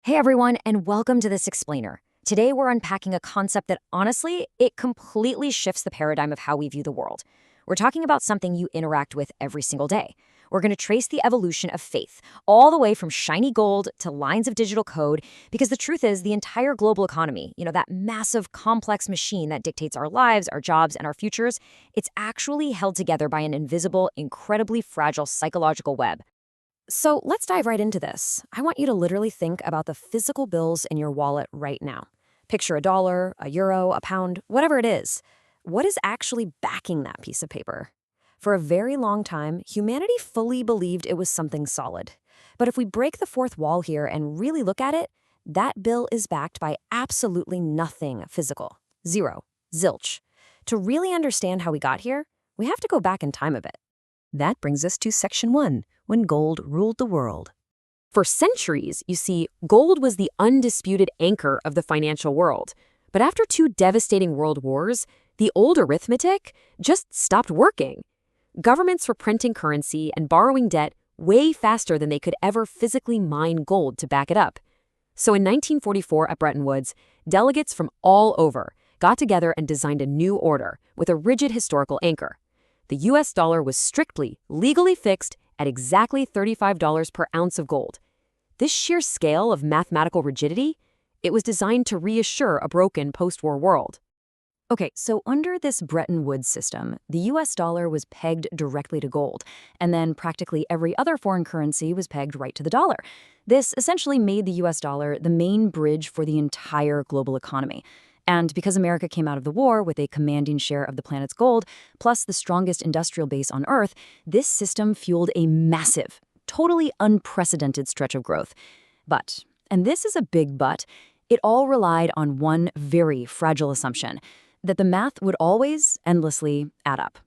Hey everyone, and welcome to this explainer. Today we're unpacking a concept that honestly, it completely shifts the paradigm of how we view the world. We're talking about something you interact with every single day. We're going to trace the evolution of faith, all the way from shiny gold to lines of digital code, because the truth is the entire global economy, that massive complex machine that dictates our lives, our jobs, and our futures, it's actually held together by an invisible, incredibly fragile psychological web. So let's dive right into this. I want you to literally think about the physical bills in your wallet right now. Picture a dollar, a euro, a pound, whatever it is. What is actually backing that piece of paper? For a very long time, humanity fully believed it was something solid. But if we break the fourth wall here and really look at it, that bill is backed by absolutely nothing physical. Zero. Zilch. To really understand how we got here, we have to go back in time a bit. That brings us to Section 1, when gold ruled the world. For centuries, you see, gold was the undisputed anchor of the financial world. But after two devastating world wars, the old arithmetic just stopped working. Governments were printing currency and borrowing debt way faster than they could ever physically mine gold to back it up. So in 1944 at Bretton Woods, delegates from all over got together and designed a new order with a rigid historical anchor. The US dollar was strictly, legally fixed at exactly $35 per ounce of gold. This sheer scale of mathematical rigidity, it was designed to reassure a broken post-war world. Okay, so under this Bretton Woods system, the US dollar was pegged directly to gold, and then practically every other foreign currency was pegged right to the dollar. This essentially made the US dollar the main bridge for the entire global economy. And because America came out of the war with a commanding share of the planet's gold, plus the strongest industrial base on Earth, this system fueled a massive, totally unprecedented stretch of growth. But, and this is a big but, it all relied on one very fragile assumption, that the math would always, endlessly, add up.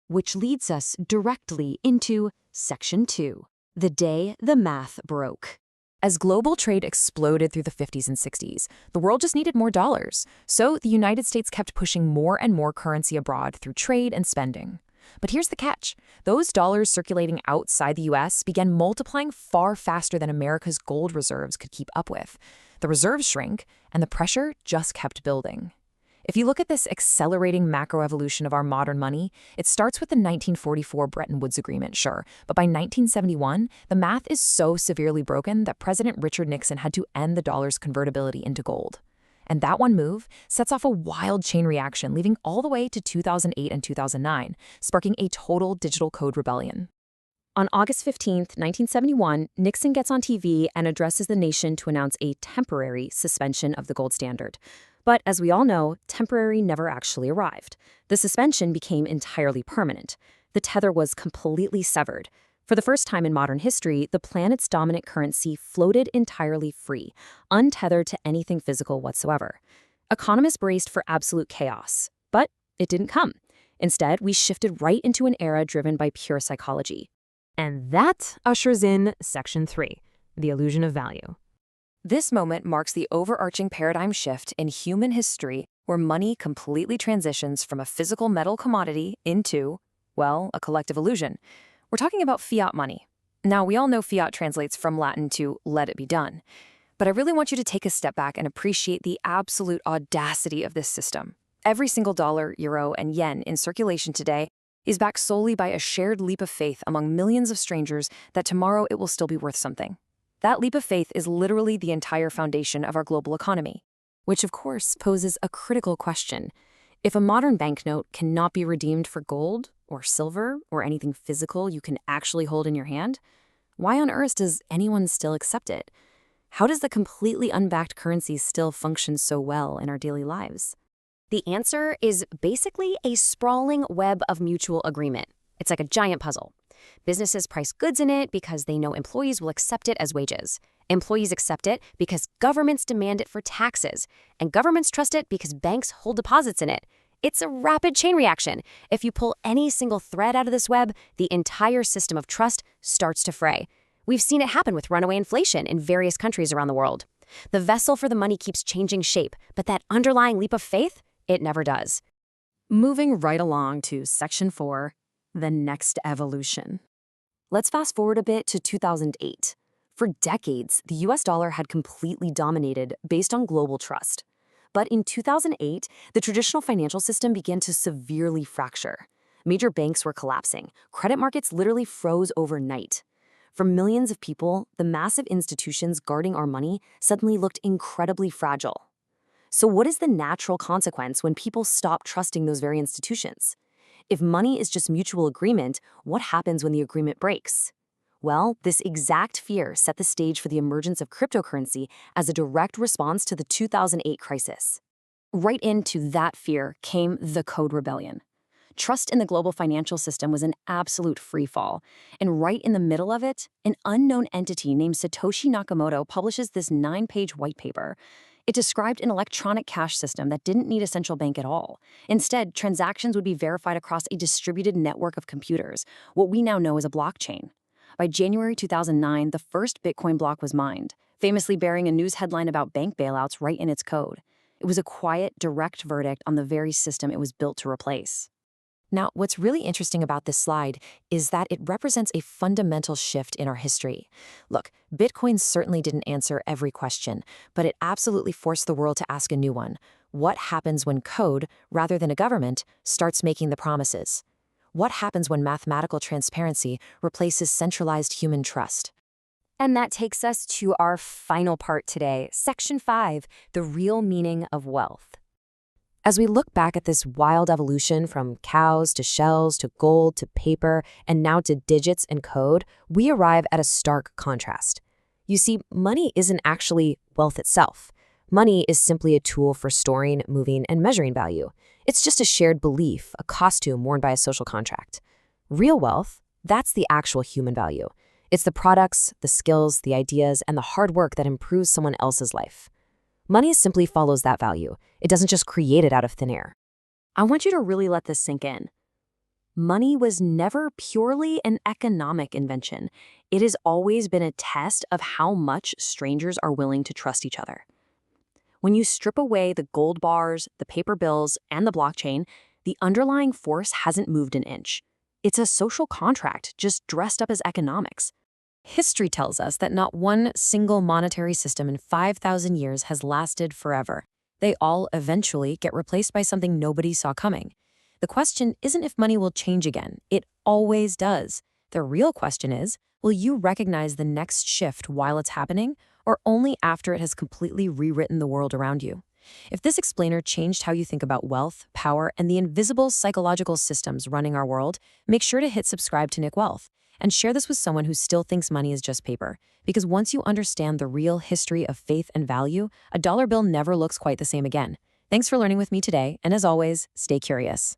Which leads us directly into Section 2, the day the math broke. As global trade exploded through the 50s and 60s, the world just needed more dollars. So the United States kept pushing more and more currency abroad through trade and spending. But here's the catch. Those dollars circulating outside the US began multiplying far faster than America's gold reserves could keep up with. The reserves shrank, and the pressure just kept building. If you look at this accelerating macroevolution of our modern money, it starts with the 1944 Bretton Woods Agreement, sure, but by 1971, the math is so severely broken that President Richard Nixon had to end the dollar's convertibility into gold. And that one move sets off a wild chain reaction, leading all the way to 2008 and 2009, sparking a total digital code rebellion. On August 15, 1971, Nixon gets on TV and addresses the nation to announce a temporary suspension of the gold standard. But as we all know, temporary never actually arrived. The suspension became entirely permanent. The tether was completely severed. For the first time in modern history, the planet's dominant currency floated entirely free, untethered to anything physical whatsoever. Economists braced for absolute chaos, but it didn't come. Instead, we shifted right into an era driven by pure psychology. And that ushers in Section 3, the illusion of value. This moment marks the overarching paradigm shift in human history where money completely transitions from a physical metal commodity into, well, a collective illusion. We're talking about fiat money. Now, we all know fiat translates from Latin to let it be done. But I really want you to take a step back and appreciate the absolute audacity of this system. Every single dollar, euro, and yen in circulation today is backed solely by a shared leap of faith among millions of strangers that tomorrow it will still be worth something. That leap of faith is literally the entire foundation of our global economy, which of course poses a critical question. If a modern banknote cannot be redeemed for gold or silver or anything physical you can actually hold in your hand, why on earth does anyone still accept it? How does the completely unbacked currency still function so well in our daily lives? The answer is basically a sprawling web of mutual agreement. It's like a giant puzzle. Businesses price goods in it because they know employees will accept it as wages. Employees accept it because governments demand it for taxes. And governments trust it because banks hold deposits in it. It's a rapid chain reaction. If you pull any single thread out of this web, the entire system of trust starts to fray. We've seen it happen with runaway inflation in various countries around the world. The vessel for the money keeps changing shape, but that underlying leap of faith, it never does. Moving right along to Section 4, the next evolution. Let's fast forward a bit to 2008. For decades, the US dollar had completely dominated based on global trust. But in 2008, the traditional financial system began to severely fracture. Major banks were collapsing. Credit markets literally froze overnight. For millions of people, the massive institutions guarding our money suddenly looked incredibly fragile. So what is the natural consequence when people stop trusting those very institutions? If money is just mutual agreement, what happens when the agreement breaks? Well, this exact fear set the stage for the emergence of cryptocurrency as a direct response to the 2008 crisis. Right into that fear came the Code Rebellion. Trust in the global financial system was an absolute freefall, and right in the middle of it, an unknown entity named Satoshi Nakamoto publishes this 9-page white paper. It described an electronic cash system that didn't need a central bank at all. Instead, transactions would be verified across a distributed network of computers, what we now know as a blockchain. By January 2009, the first Bitcoin block was mined, famously bearing a news headline about bank bailouts right in its code. It was a quiet, direct verdict on the very system it was built to replace. Now, what's really interesting about this slide is that it represents a fundamental shift in our history. Look, Bitcoin certainly didn't answer every question, but it absolutely forced the world to ask a new one. What happens when code, rather than a government, starts making the promises? What happens when mathematical transparency replaces centralized human trust? And that takes us to our final part today, Section 5, the real meaning of wealth. As we look back at this wild evolution from cows to shells to gold to paper and now to digits and code, we arrive at a stark contrast. You see, money isn't actually wealth itself. Money is simply a tool for storing, moving, and measuring value. It's just a shared belief, a costume worn by a social contract. Real wealth, that's the actual human value. It's the products, the skills, the ideas, and the hard work that improves someone else's life. Money simply follows that value. It doesn't just create it out of thin air. I want you to really let this sink in. Money was never purely an economic invention. It has always been a test of how much strangers are willing to trust each other. When you strip away the gold bars, the paper bills, and the blockchain, the underlying force hasn't moved an inch. It's a social contract just dressed up as economics. History tells us that not one single monetary system in 5,000 years has lasted forever. They all eventually get replaced by something nobody saw coming. The question isn't if money will change again. It always does. The real question is, will you recognize the next shift while it's happening, or only after it has completely rewritten the world around you? If this explainer changed how you think about wealth, power, and the invisible psychological systems running our world, make sure to hit subscribe to Nick Wealth and share this with someone who still thinks money is just paper. Because once you understand the real history of faith and value, a dollar bill never looks quite the same again. Thanks for learning with me today, and as always, stay curious.